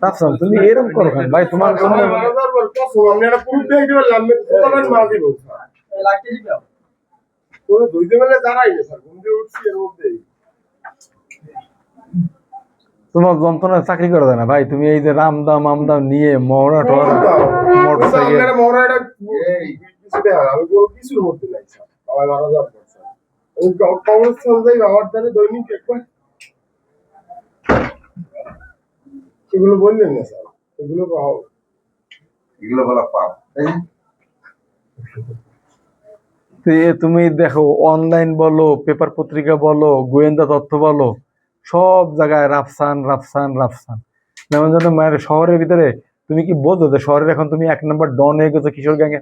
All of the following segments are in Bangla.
রাফসান তুমি এরকম করো কেন ভাই? তোমার কোনো তোমার যন্ত্রণা চাকরি করে দেয় না ভাই। তুমি এই যে রামদাম আমদাম নিয়ে মহড়া টহরা মোটরসাইকেল এগুলো বললেন না স্যার, এগুলো এগুলো বলা পাপ। তুমি দেখো অনলাইন বলো, পেপার পত্রিকা বলো, গোয়েন্দা তথ্য বলো, সব জায়গায় রাফসান রাফসান রাফসান। যেমন যেন মায়ের শহরের ভিতরে তুমি কি বলতো যে শহরের এখন তুমি 1 নম্বর ডন হয়ে গেছো কিশোর গ্যাংয়ে?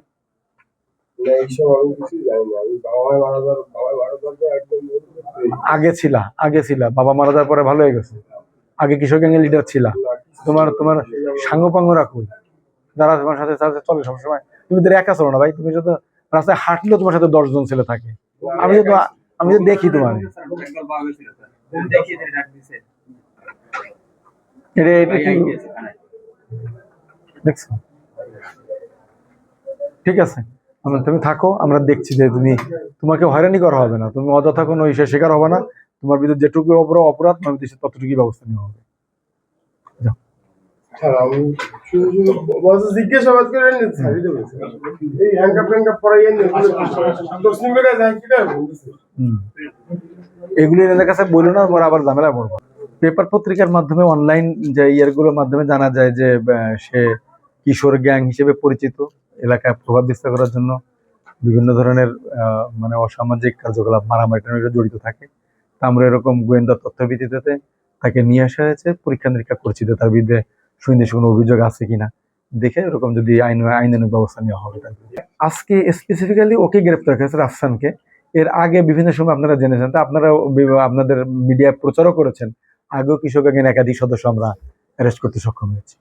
আগে ছিলা বাবা মারা যাওয়ার পরে ভালো হয়ে গেছে। আগে কিশোর গ্যাংয়ের লিডার ছিলা। তোমার তোমার সাঙ্গ পাঙ্গরা কই যারা তোমার সাথে সাথে চলে সবসময়? তুমি তো একা চলো না ভাই। তুমি যদি রাস্তায় হাঁটলেও তোমার সাথে 10 জন ছেলে থাকে। আমি তো দেখি তোমার দেখছো। ঠিক আছে, তুমি থাকো, আমরা দেখছি যে তোমাকে হয়রানি করা হবে না, তুমি অযথা কোনো ইসের শিকার হবে না। তোমার ভিতরে যেটুকু অপরাধ আমি ততটুকুই ব্যবস্থা নেওয়া হবে। এগুলি এদের কাছে বললো না, আবার ঝামেলা পড়বো। পেপার পত্রিকার মাধ্যমে অনলাইন যে ইয়ারগুলোর মাধ্যমে জানা যায় যে সে কিশোর গ্যাং হিসেবে পরিচিত, এলাকায় প্রভাব বিস্তার করার জন্য বিভিন্ন ধরনের মানে অসামাজিক কার্যকলাপ মারামারি জড়িত থাকে। তা আমরা এরকম গোয়েন্দা তথ্য ভিত্তিতে তাকে নিয়ে আসা হয়েছে, পরীক্ষা নিরীক্ষা করছি যে তার বিরুদ্ধে সুনির্দিষ্ট কোনো অভিযোগ আছে কিনা, দেখে এরকম যদি আইনানুগ ব্যবস্থা নেওয়া হবে। আজকে স্পেসিফিক্যালি ওকে গ্রেপ্তার করেছে, রাফসানকে। এর আগে বিভিন্ন সময় আপনারা জেনেছেন, তা আপনারা আপনাদের মিডিয়া প্রচারও করেছেন, আগেও কিশোর গ্যাংয়ের একাধিক সদস্য আমরা অ্যারেস্ট করতে সক্ষম হয়েছি।